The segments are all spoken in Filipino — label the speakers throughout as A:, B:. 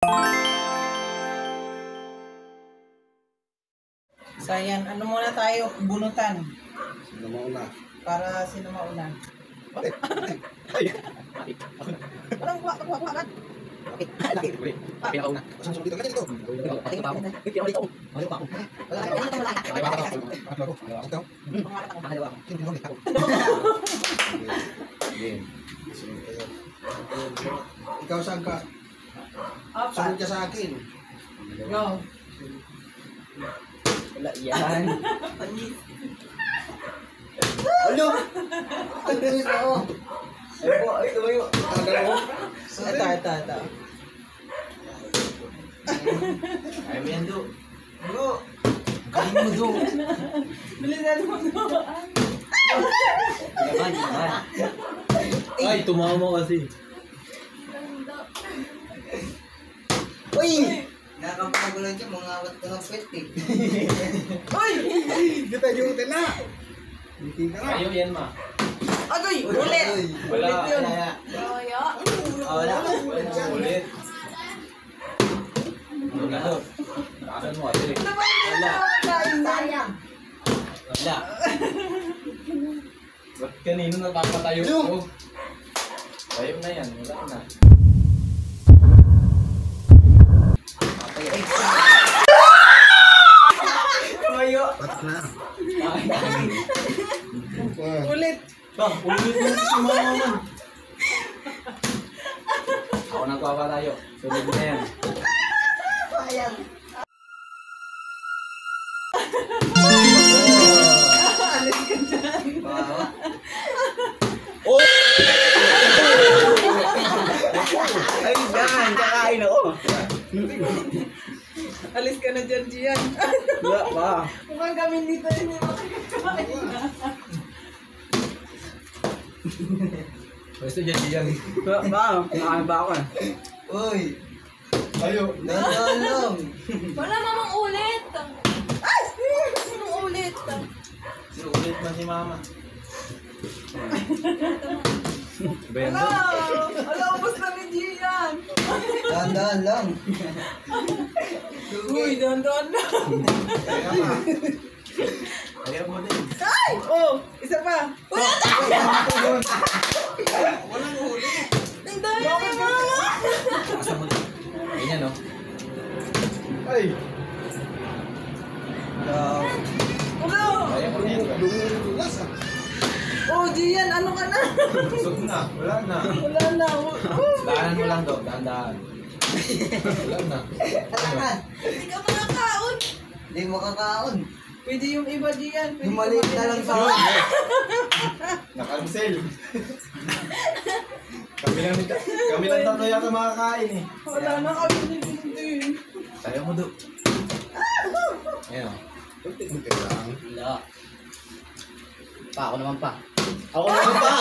A: So yan, ano muna tayo? Bunutan.
B: Sino mauna?
A: Para sino mauna. Walang wak.
B: Saan dito? Dito. Ikaw saan ka? Sunod ka sa akin.
A: Go.
C: Wala yan. Ano? Ano ito? Ay, tumayo.
A: Ito.
C: Ay, may ando.
A: Go.
C: Kain mo do.
A: Bilisan mo do.
C: Yaman. Ay, tumama kasi. Uy!
D: Nakakapagulan dyan, mga awat ko ng pwet eh.
A: Uy!
B: Kita jutin na. Hindi ka na.
C: Ayaw yan, ma.
A: Agoy! Ulit! Ulit yun.
C: Wala. Ulit. Wala to. Nakasan mo kasi. Wala.
A: Sayang.
C: Wala. Ba't kanino napapatayo ko? Tayo na yan. Wala na.
A: Tumayo.
B: Patak na.
A: Ulit.
C: Ulit mo si mama man. Ako nagpapatayo. Sunod na yan.
A: Sayang. Alis ka dyan.
D: Kawawa.
C: Ay, yan! Kakain ako!
A: Alis ka na dyan, Gian.
C: Wala pa.
A: Mukhang kami dito hindi makakakain.
C: Basta dyan yan. Wala pa. Kumakain ba ako eh?
D: Uy,
C: Ayo.
D: lang.
E: Wala namang ulit. Ay! Anong ulit?
C: Ulit man si mama.
A: Hello! Hello, ubos na ni Gian.
D: Dahan-dahan lang.
A: Uy, doon na.
C: Ayaw mo din.
A: Ay! Oh, isa pa.
D: Walang huli.
E: Tingnan mo ni Mama.
C: Asa mo din. Ganyan no?
B: Ay.
A: Hello!
C: Ayaw mo din.
B: Dumulas ah.
A: Oh, Gian, ano ka na?
C: Busog na. Wala na.
A: Wala na.
C: Daanan mo lang daw. Daan-daan. Wala na.
D: Alakan.
E: Hindi ka makakaon.
D: Hindi mo kakaon.
A: Pwede yung iba, Gian. Pwede
D: Humalik na lang sa
C: Nakancel. Kami lang tatlo yata makakain eh.
A: Wala na kami ni Dintin.
C: Ayaw mo do. Ayan.
B: Buti lang.
C: Wala. Pa, ako naman pa. Ako naman pa!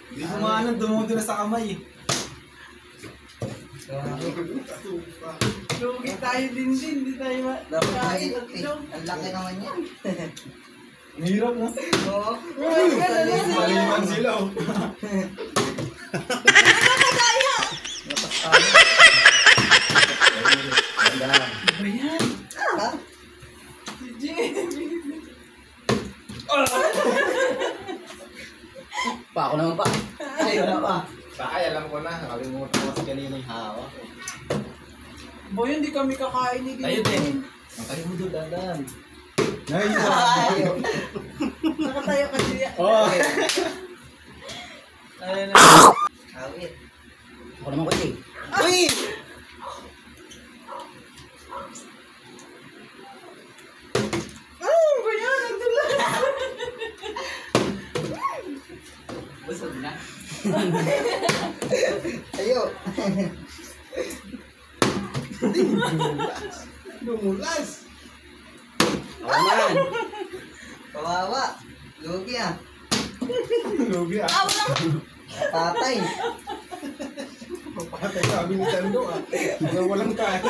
C: Hindi ko maanan, dumudo na sa kamay eh.
A: Lugi tayo din, hindi tayo
D: Dapat
A: makain.
D: mahirap eh. Ang laki naman yan.
C: Mahirap na.
D: Oo.
A: Uy, gano'n na.
C: Maliman sila oh. Ganda na lang.
A: Ano yan?
D: Ha?
A: Si Gian.
C: Pa, ako naman pa.
D: Ay, wala pa.
C: Ay, alam ko na. Nakalimutan ko kasi kanina yung hawak.
A: Boy, hindi kami kakain ni
C: Tayo din.
A: Dintin.
C: Ang tayo mo doon, dandan.
D: Ayaw.
A: Nakatayo ka, Gian.
C: Oh.
A: Ayun na.
D: Awit.
C: Ako naman ko eh.
D: Uy!
A: Ano ba yan? Nandun lang.
C: Busog na.
D: Ayo.
B: Dumulas.
C: Ako naman.
D: Kawawa. Lugi ah.
B: Lugi ah.
D: Tatay.
B: Patay sabi ni Tando ah. Walang kain.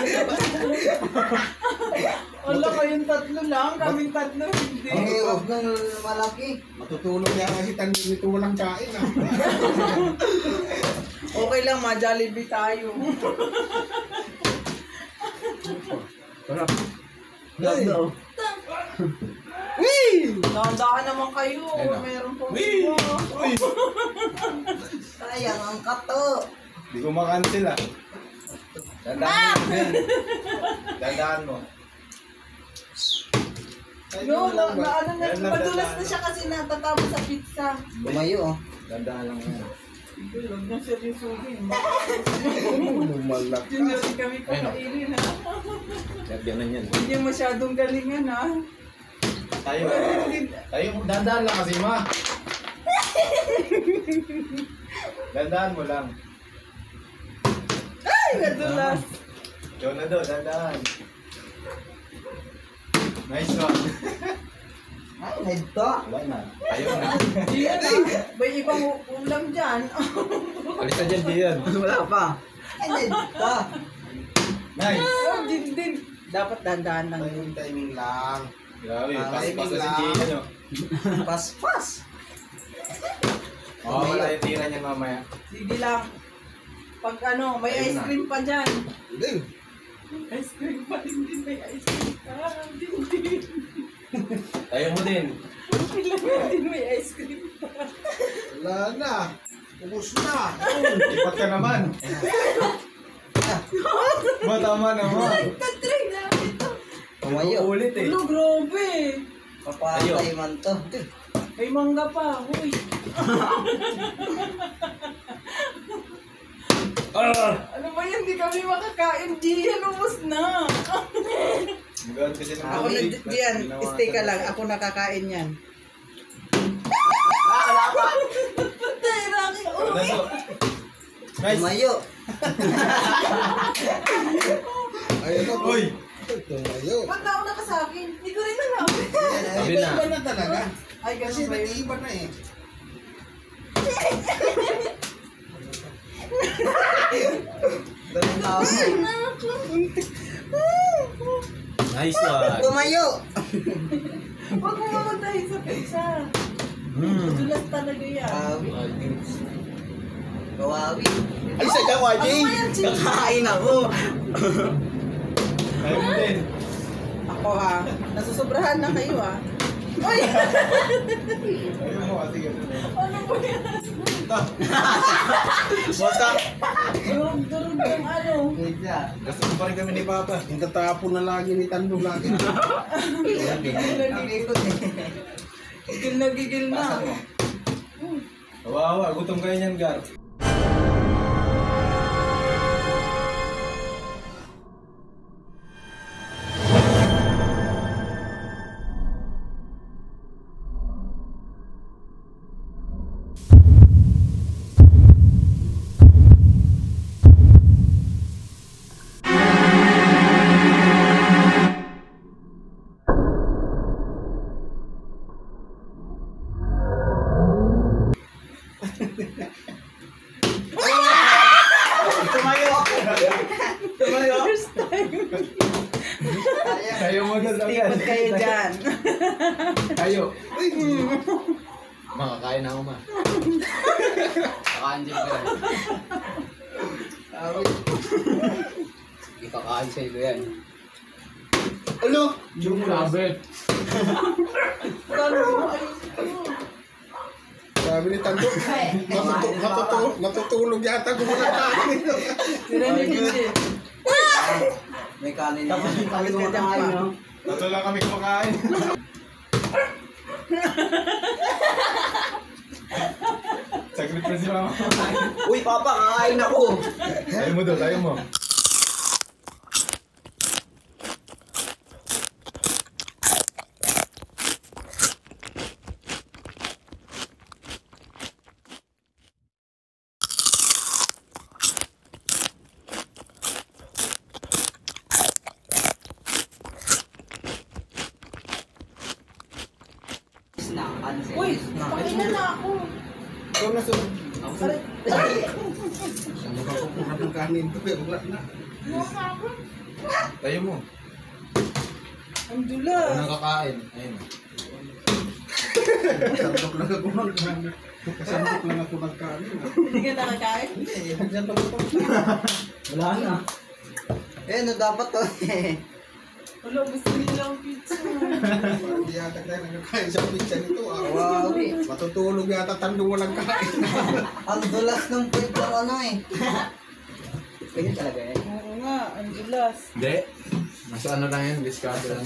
A: Wala kayong tatlo lang, kaming tatlo hindi.
D: Ang hirap ng malaki.
B: Matutulog niya kasi Tando nito walang kain ah.
A: Okay lang, ma-Jollibee tayo.
B: Sarap.
D: Hey!
B: Wee!
A: Dahan-dahan naman kayo.
C: Ayun na.
A: Meron po.
C: Wee! Uy!
D: Sayang ang kato.
C: Di ko makancel ah. Dandahan mo din. Dandahan mo.
A: No, na ano na,
C: Meron lang
A: madulas
C: dahan.
A: na siya kasi natatapos sa pizza.
D: Lumayo oh.
C: Dandahan lang yan.
A: Huwag na seryosohin.
B: Lumalak.
A: Junior, di kami pakainin ha.
C: Ganon yan.
A: Hindi masyadong galingan ha.
C: Tayo. Tayo. Dandahan lang kasi ma. Dandahan mo lang.
A: Ay, nadulas.
C: Ikaw na daw. Dandahan. Nice one.
D: Ay, nagto.
C: Wala na. Tayo na.
A: Diyan ha. May ibang ulam dyan.
C: Alis na dyan, Dian.
D: Wala pa. Ay, nagto.
C: Nice.
A: Oh, din. Dapat dandahan lang yun.
B: Timing lang.
C: Grabe.
B: Ah,
C: Pas-pas na si
B: lang.
C: Dian. No?
D: Pas-pas.
C: Oo, wala yung tira niyan mamaya.
A: Sige lang. Pag ano, may
C: Ayun
A: ice
C: na.
A: cream pa dyan.
B: Hindi.
A: Ice cream pa din, may ice cream pa. Din.
C: Tayo mo din.
A: Kailangan din may ice cream pa.
B: Wala na. Ubus na.
C: Ipat ka naman. Tama naman.
A: Tatry na ito.
D: Lumayo.
C: Ulit eh.
A: Ano, grabe.
D: Papatay man to.
A: May mangga pa, huy. Ano ba yan? Di kami makakain. Diyan, ubos na.
C: Magawin kasi ng
A: Ako na,
C: tubig.
A: diyan,
C: Ginawa
A: stay ka
C: natin.
A: lang. Ako nakakain yan. Patay, Rocky.
C: Ano to? Nice.
D: Lumayo.
B: Ayun na.
C: Uy.
B: Tumayo.
A: Ba't na ako nakasakin? Hindi ko rin alam.
C: Sabi na.
B: Iba na talaga.
A: Ay,
B: Kasi
A: ganun ba yun?
B: nag-iiba na eh.
D: Ganun na ako.
C: Nice one.
D: Lumayo.
A: Huwag mo mamatay sa pizza. Madulas talaga yan.
D: Kawawi. Kawawi.
B: Ay, sa ka,
A: Ano ba yan, Chin?
D: Kakain ako.
C: Tayo mo din.
A: Ako ha. Nasusobrahan na kayo ha. Ay!
C: Tayo mo kasi ganun eh.
A: Ano ba yan?
C: Basta.
A: Durog-durog yung ano.
D: Pizza.
C: Gusto mo pa rin kami ni Papa.
B: Yung tatapon na lagi ni Tando lagi.
D: Nakikot eh.
A: Gigil na gigil na.
C: Kawawa, gutom kayo niyan, Gar.
A: First time.
C: Tayo mo doon agad.
A: Tipot kayo dyan.
C: Tayo. Makakain ako ma. Kakain ka.
D: Kawawi. Ikakain sa iyo yan.
B: Ano?
C: Yung grabe.
A: Paano mo ayos ito?
B: Sabi ni Tando, natutulog yata kung makakain.
A: Narinig ko siya.
D: May kanin na.
A: Tapos ka dyan pa.
C: Tato lang kami kumakain. Sacrifice lang ako.
D: Uy, Papa, kakain ako.
C: Tayo mo doon, tayo mo.
A: Uy, pakailan na ako.
B: Ikaw na sunod.
A: Aray.
B: Ano ka kukuha ng kanin to? Wala na.
C: Tayo mo.
A: Ang dulas.
C: Unang kakain. Ayun.
B: Sandok lang ako ng kanin. Kasambok lang ako ng kanin.
A: Hindi ka nakakain?
B: Hindi, nandiyan pa ito.
D: Wala na. Eh, ano dapat to?
A: Wala, gusto nila ang pizza.
B: Hindi yata tayo nagkakain sa pizza nito.
D: Wow.
B: Matutulog yata tando walang kain.
D: Ang dulas ng kwento ano eh. Ganyan talaga eh.
A: Oo nga, ang dulas.
C: Hindi. Mas ano lang yan, discard lang.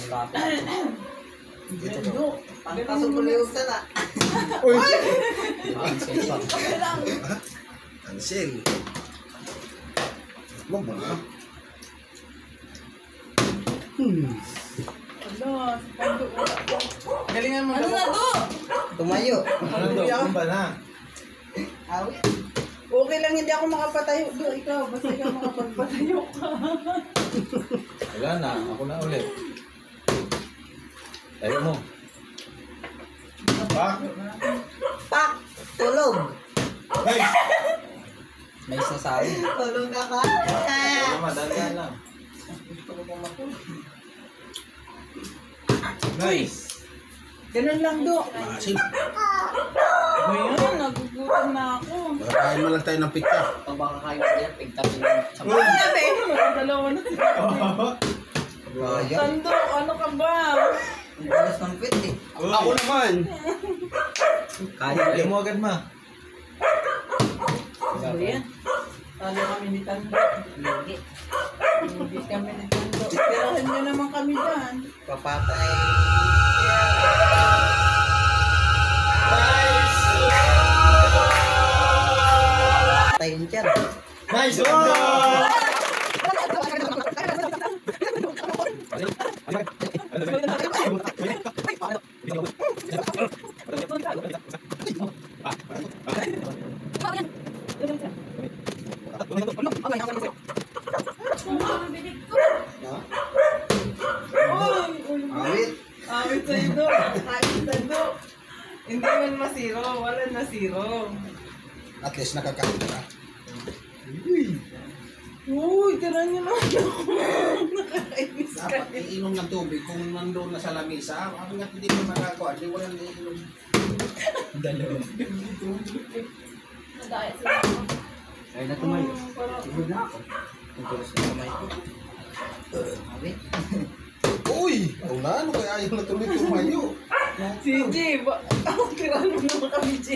A: Gando.
D: Pasok ko liwag sana.
B: Uy!
A: Okay lang.
B: Cancel. Wag mo na.
A: Ano, si Pando, wala pa.
C: Galingan mo
A: Ano na to?
D: Tumayo.
C: Ano to? Ano ba na?
D: Awi.
A: Okay lang, hindi ako makapatayo. Do, ikaw, basta ikaw makapagpatayo ka.
C: Wala na. Ako na ulit. Tayo mo. Pak!
D: Pak! Tulog!
C: Hey!
D: May sasabi. Tulog ka ka?
C: Wala madalian lang.
A: Gusto ko pang matulog.
C: Nice!
A: Ganun lang, Do.
B: Masin.
A: Ngayon, nagugutom na ako.
B: Kain mo lang tayo ng pizza.
D: Pag baka kayo yan, pigtasin yung
A: Wala, be. Dalawa na sila.
D: Ayan.
A: Tando, ano ka ba?
D: Ang dulas ng kwento eh.
B: Ako naman.
D: Kaya
C: Tayo mo agad ma.
A: Ano yan? Talo kami ni Tando.
D: Hindi.
A: Hindi kami ni Tando. Tirahan nyo naman kami dyan.
D: Papatay. Patay yung tiyan.
C: Nice one!
D: Awit.
A: Awit sa'yo, Do. Awit sa'yo, Do. Hindi man masiro. Wala na zero.
B: At least nakakain ka.
A: Uy, tira nyo naman ako. Nakakainis ka.
B: Dapat iinom ng tubig kung nandun na sa lamisa. Ang nga hindi mo magagawa. Hindi walang iinom.
E: Nadaya sila.
D: Ay na tumayo.
A: Parang,
D: Sigod na ako. Ang dulas ng kamay ko. Awit.
B: Uy! Wala, ano kaya ayaw na tuloy tumayo?
A: si J, tira nyo naman kami, J.